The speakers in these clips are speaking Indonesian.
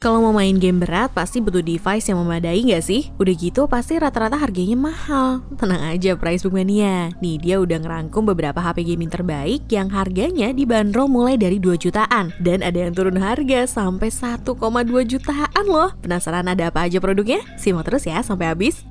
Kalau mau main game berat, pasti butuh device yang memadai nggak sih? Udah gitu pasti rata-rata harganya mahal. Tenang aja Pricebook Mania. Nih dia udah ngerangkum beberapa HP gaming terbaik yang harganya dibanderol mulai dari 2 jutaan. Dan ada yang turun harga sampai 1,2 jutaan loh. Penasaran ada apa aja produknya? Simak terus ya sampai habis.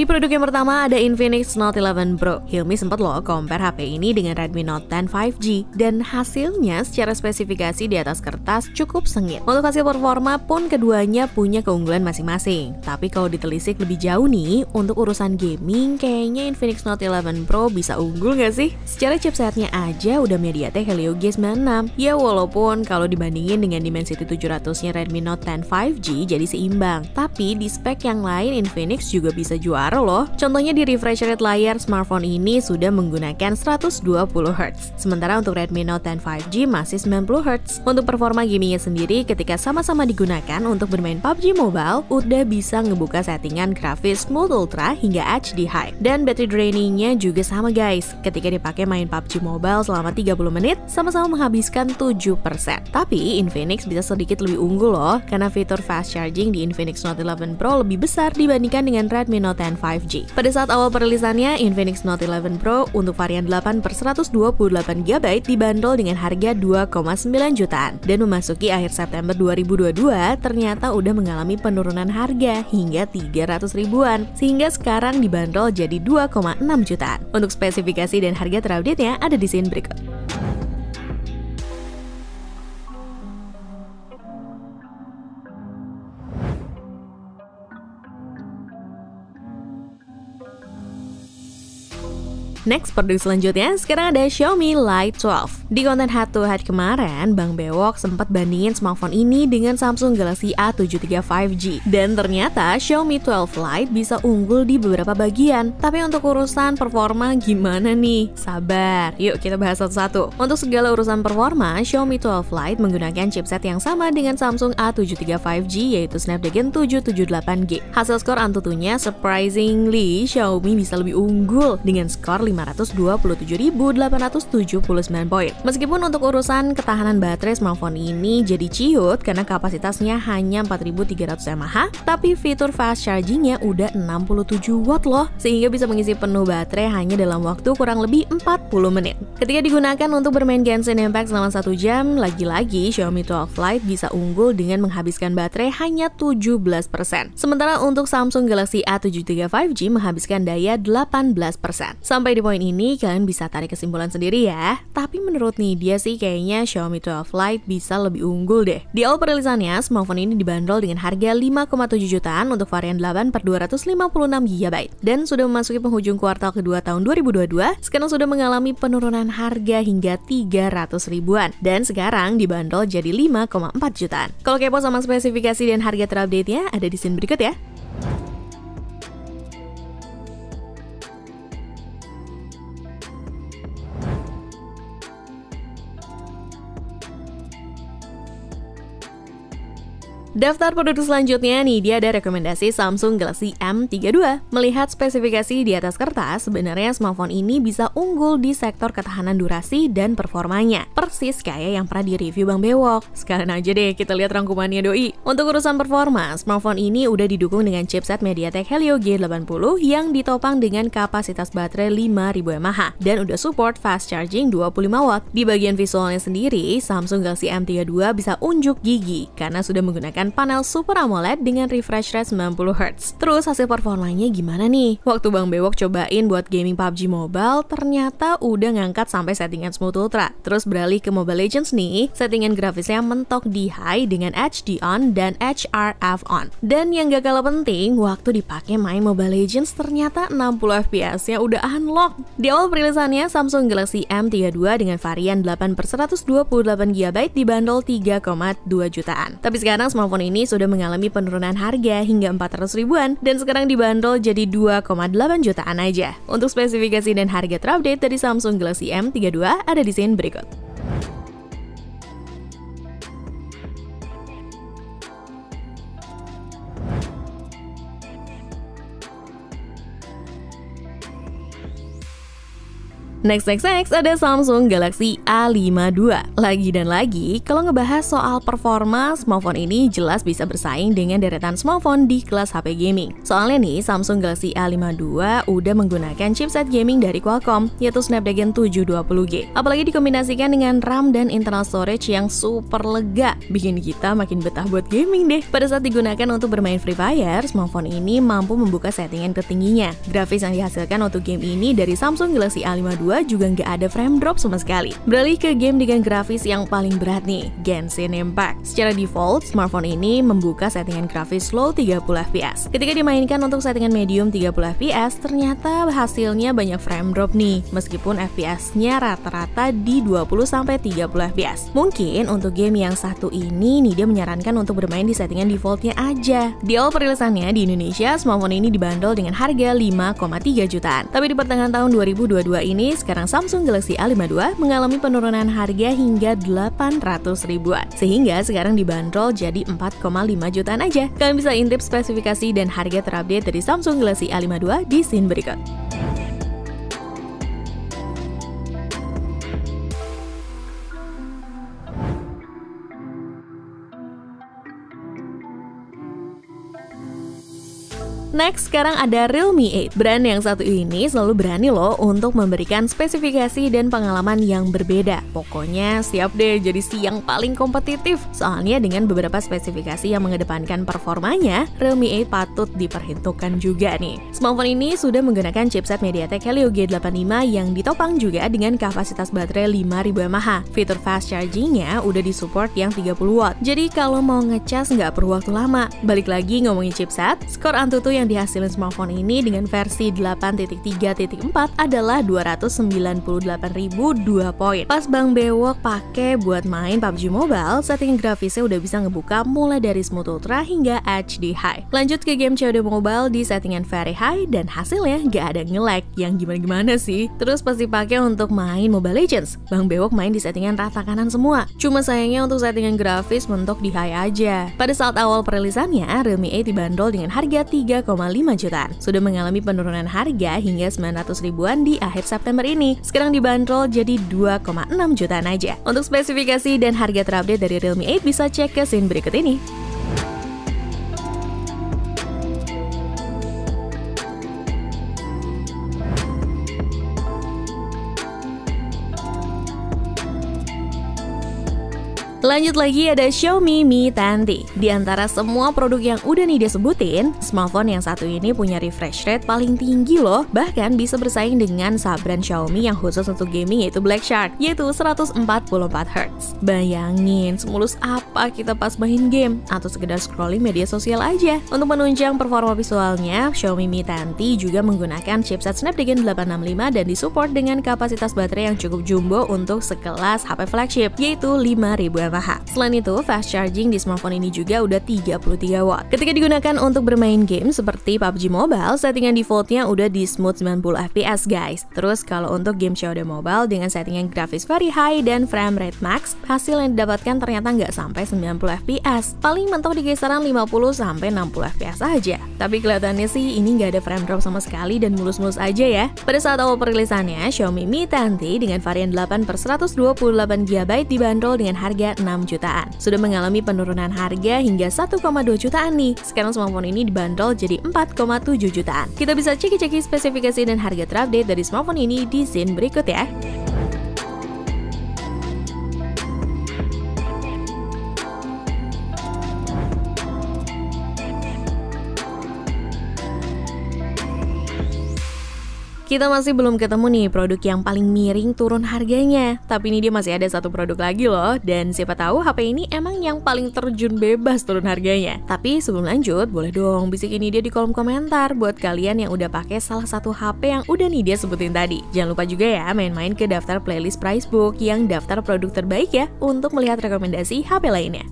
Di produk yang pertama ada Infinix Note 11 Pro. Hilmi sempat loh compare HP ini dengan Redmi Note 10 5G dan hasilnya secara spesifikasi di atas kertas cukup sengit. Untuk hasil performa pun keduanya punya keunggulan masing-masing. Tapi kalau ditelisik lebih jauh nih, untuk urusan gaming kayaknya Infinix Note 11 Pro bisa unggul nggak sih? Secara chipsetnya aja udah MediaTek Helio G96. Ya walaupun kalau dibandingin dengan Dimensity 700-nya Redmi Note 10 5G jadi seimbang. Tapi di spek yang lain Infinix juga bisa juara loh. Contohnya di refresh rate layar smartphone ini sudah menggunakan 120 Hz. Sementara untuk Redmi Note 10 5G masih 90 Hz. Untuk performa gamingnya sendiri ketika sama-sama digunakan untuk bermain PUBG Mobile, udah bisa ngebuka settingan grafis Smooth Ultra hingga HD High. Dan battery drainingnya juga sama guys. Ketika dipakai main PUBG Mobile selama 30 menit, sama-sama menghabiskan 7%. Tapi Infinix bisa sedikit lebih unggul loh, karena fitur fast charging di Infinix Note 11 Pro lebih besar dibandingkan dengan Redmi Note 10 5G. Pada saat awal perilisannya, Infinix Note 11 Pro untuk varian 8/128GB dibanderol dengan harga 2,9 jutaan. Dan memasuki akhir September 2022, ternyata udah mengalami penurunan harga hingga 300 ribuan, sehingga sekarang dibanderol jadi 2,6 jutaan. Untuk spesifikasi dan harga terupdate-nya ada di scene berikut. Next, produk selanjutnya, sekarang ada Xiaomi Lite 12. Di konten head to head kemarin, Bang Bewok sempat bandingin smartphone ini dengan Samsung Galaxy A73 5G. Dan ternyata Xiaomi 12 Lite bisa unggul di beberapa bagian. Tapi untuk urusan performa gimana nih? Sabar, yuk kita bahas satu-satu. Untuk segala urusan performa, Xiaomi 12 Lite menggunakan chipset yang sama dengan Samsung A73 5G yaitu Snapdragon 778G. Hasil skor Antutunya surprisingly Xiaomi bisa lebih unggul dengan skor 527.879 poin. Meskipun untuk urusan ketahanan baterai smartphone ini jadi ciut karena kapasitasnya hanya 4.300 mAh, tapi fitur fast chargingnya udah 67 watt loh, sehingga bisa mengisi penuh baterai hanya dalam waktu kurang lebih 40 menit. Ketika digunakan untuk bermain Genshin Impact selama 1 jam, lagi-lagi Xiaomi 12 Lite bisa unggul dengan menghabiskan baterai hanya 17%. Sementara untuk Samsung Galaxy A73 5G menghabiskan daya 18%. Sampai di poin ini kalian bisa tarik kesimpulan sendiri ya. Tapi menurut Nidia sih kayaknya Xiaomi 12 Lite bisa lebih unggul deh. Di awal perilisannya, smartphone ini dibanderol dengan harga 5,7 jutaan untuk varian 8/256GB. Dan sudah memasuki penghujung kuartal kedua tahun 2022, sekarang sudah mengalami penurunan harga hingga 300 ribuan. Dan sekarang dibanderol jadi 5,4 jutaan. Kalau kepo sama spesifikasi dan harga terupdate-nya ada di scene berikut ya. Daftar produk selanjutnya nih, dia ada rekomendasi Samsung Galaxy M32. Melihat spesifikasi di atas kertas, sebenarnya smartphone ini bisa unggul di sektor ketahanan durasi dan performanya. Persis kayak yang pernah di-review Bang Bewok. Sekalian aja deh kita lihat rangkumannya doi. Untuk urusan performa, smartphone ini udah didukung dengan chipset MediaTek Helio G80 yang ditopang dengan kapasitas baterai 5.000 mAh dan udah support fast charging 25 watt. Di bagian visualnya sendiri, Samsung Galaxy M32 bisa unjuk gigi karena sudah menggunakan panel Super AMOLED dengan refresh rate 90 Hz. Terus hasil performanya gimana nih? Waktu Bang Bewok cobain buat gaming PUBG Mobile, ternyata udah ngangkat sampai settingan Smooth Ultra. Terus beralih ke Mobile Legends nih, settingan grafisnya mentok di high dengan HD on dan HRF on. Dan yang gak kalah penting, waktu dipakai main Mobile Legends ternyata 60 fps-nya udah unlock. Di awal perilisannya, Samsung Galaxy M32 dengan varian 8/128GB dibanderol 3,2 jutaan. Tapi sekarang smartphone ini sudah mengalami penurunan harga hingga 400 ribuan dan sekarang dibanderol jadi 2,8 jutaan aja. Untuk spesifikasi dan harga terupdate dari Samsung Galaxy M32 ada di scene berikut. Next ada Samsung Galaxy A52. Lagi dan lagi, kalau ngebahas soal performa, smartphone ini jelas bisa bersaing dengan deretan smartphone di kelas HP gaming. Soalnya nih, Samsung Galaxy A52 udah menggunakan chipset gaming dari Qualcomm, yaitu Snapdragon 720G. Apalagi dikombinasikan dengan RAM dan internal storage yang super lega, bikin kita makin betah buat gaming deh. Pada saat digunakan untuk bermain Free Fire, smartphone ini mampu membuka settingan tertingginya. Grafis yang dihasilkan untuk game ini dari Samsung Galaxy A52 juga nggak ada frame drop sama sekali. Beralih ke game dengan grafis yang paling berat nih, Genshin Impact. Secara default, smartphone ini membuka settingan grafis low 30fps. Ketika dimainkan untuk settingan medium 30fps, ternyata hasilnya banyak frame drop nih, meskipun FPS-nya rata-rata di 20-30fps. Mungkin untuk game yang satu ini nih dia menyarankan untuk bermain di settingan defaultnya aja. Di awal perilisannya di Indonesia, smartphone ini dibanderol dengan harga 5,3 jutaan. Tapi di pertengahan tahun 2022 ini, sekarang Samsung Galaxy A52 mengalami penurunan harga hingga 800 ribuan. Sehingga sekarang dibanderol jadi 4,5 jutaan aja. Kalian bisa intip spesifikasi dan harga terupdate dari Samsung Galaxy A52 di scene berikut. Next, sekarang ada Realme 8. Brand yang satu ini selalu berani loh untuk memberikan spesifikasi dan pengalaman yang berbeda. Pokoknya siap deh jadi si yang paling kompetitif. Soalnya dengan beberapa spesifikasi yang mengedepankan performanya, Realme 8 patut diperhitungkan juga nih. Smartphone ini sudah menggunakan chipset MediaTek Helio G85 yang ditopang juga dengan kapasitas baterai 5000 mAh. Fitur fast charging-nya udah disupport yang 30 watt. Jadi kalau mau ngecas nggak perlu waktu lama. Balik lagi ngomongin chipset, skor Antutu yang dihasilkan smartphone ini dengan versi 8.3.4 adalah 298.002 poin. Pas Bang Bewok pakai buat main PUBG Mobile, setting grafisnya udah bisa ngebuka mulai dari Smooth Ultra hingga HD High. Lanjut ke game COD Mobile di settingan Very High dan hasilnya gak ada nge-lag yang gimana-gimana sih. Terus pasti pakai untuk main Mobile Legends. Bang Bewok main di settingan rata kanan semua. Cuma sayangnya untuk settingan grafis mentok di high aja. Pada saat awal perilisannya, Realme 8 dibanderol dengan harga 3,5 jutaan. Sudah mengalami penurunan harga hingga 900 ribuan di akhir September ini. Sekarang dibanderol jadi 2,6 jutaan aja. Untuk spesifikasi dan harga terupdate dari Realme 8 bisa cek ke scene berikut ini. Lanjut lagi ada Xiaomi Mi 10T. Di antara semua produk yang udah nih dia sebutin, smartphone yang satu ini punya refresh rate paling tinggi loh. Bahkan bisa bersaing dengan sub-brand Xiaomi yang khusus untuk gaming yaitu Black Shark, yaitu 144Hz. Bayangin, semulus apa kita pas main game atau sekedar scrolling media sosial aja. Untuk menunjang performa visualnya, Xiaomi Mi 10T juga menggunakan chipset Snapdragon 865 dan disupport dengan kapasitas baterai yang cukup jumbo untuk sekelas HP flagship, yaitu 5000 mAh. Selain itu, fast charging di smartphone ini juga udah 33 watt. Ketika digunakan untuk bermain game seperti PUBG Mobile, settingan defaultnya udah di smooth 90fps guys. Terus kalau untuk game COD Mobile dengan settingan grafis very high dan frame rate max, hasil yang didapatkan ternyata nggak sampai 90fps. Paling mentok di kisaran 50-60fps aja. Tapi kelihatannya sih ini nggak ada frame drop sama sekali dan mulus-mulus aja ya. Pada saat awal perilisannya, Xiaomi Mi 10T dengan varian 8/128GB dibanderol dengan harga 6 jutaan. Sudah mengalami penurunan harga hingga 1,2 jutaan nih. Sekarang smartphone ini dibanderol jadi 4,7 jutaan. Kita bisa ceki-ceki spesifikasi dan harga terupdate dari smartphone ini di scene berikut ya. Kita masih belum ketemu nih produk yang paling miring turun harganya. Tapi ini dia masih ada satu produk lagi loh. Dan siapa tahu HP ini emang yang paling terjun bebas turun harganya. Tapi sebelum lanjut, boleh dong bisikin dia di kolom komentar buat kalian yang udah pakai salah satu HP yang udah nih dia sebutin tadi. Jangan lupa juga ya main-main ke daftar playlist Pricebook yang daftar produk terbaik ya untuk melihat rekomendasi HP lainnya.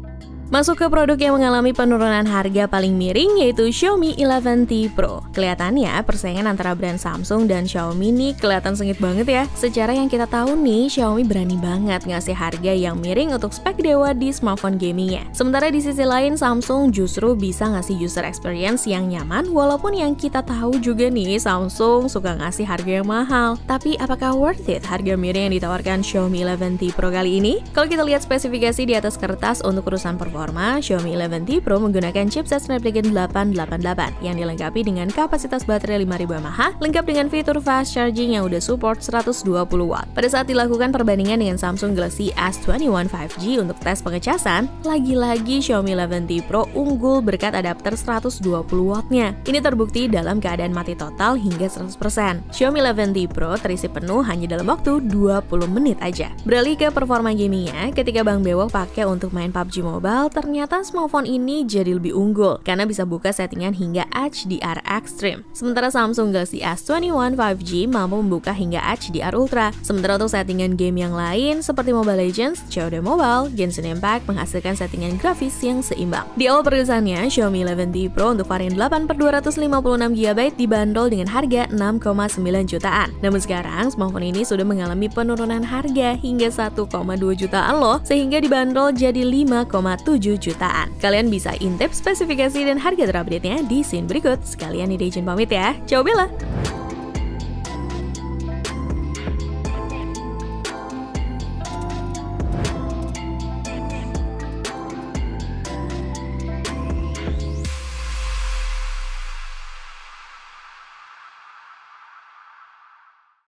Masuk ke produk yang mengalami penurunan harga paling miring yaitu Xiaomi 11T Pro. Kelihatannya persaingan antara brand Samsung dan Xiaomi nih kelihatan sengit banget ya. Secara yang kita tahu nih, Xiaomi berani banget ngasih harga yang miring untuk spek dewa di smartphone gamingnya. Sementara di sisi lain, Samsung justru bisa ngasih user experience yang nyaman, walaupun yang kita tahu juga nih, Samsung suka ngasih harga yang mahal. Tapi apakah worth it harga miring yang ditawarkan Xiaomi 11T Pro kali ini? Kalau kita lihat spesifikasi di atas kertas untuk urusan performa, Xiaomi 11T Pro menggunakan chipset Snapdragon 888 yang dilengkapi dengan kapasitas baterai 5000 mAh, lengkap dengan fitur fast charging yang udah support 120 watt. Pada saat dilakukan perbandingan dengan Samsung Galaxy S21 5G untuk tes pengecasan, lagi-lagi Xiaomi 11T Pro unggul berkat adapter 120 wattnya. Ini terbukti dalam keadaan mati total hingga 100%. Xiaomi 11T Pro terisi penuh hanya dalam waktu 20 menit aja. Beralih ke performa gamingnya, ketika Bang Bewok pakai untuk main PUBG Mobile, ternyata smartphone ini jadi lebih unggul karena bisa buka settingan hingga HDR Extreme. Sementara Samsung Galaxy S21 5G mampu membuka hingga HDR Ultra. Sementara untuk settingan game yang lain seperti Mobile Legends, COD Mobile, Genshin Impact menghasilkan settingan grafis yang seimbang. Di awal perilisannya, Xiaomi 11T Pro untuk varian 8/256GB dibanderol dengan harga 6,9 jutaan. Namun sekarang smartphone ini sudah mengalami penurunan harga hingga 1,2 jutaan loh, sehingga dibanderol jadi 5,7 jutaan. Kalian bisa intip spesifikasi dan harga terupdate-nya di scene berikut. Sekalian ini izin pamit ya. Ciao Bella!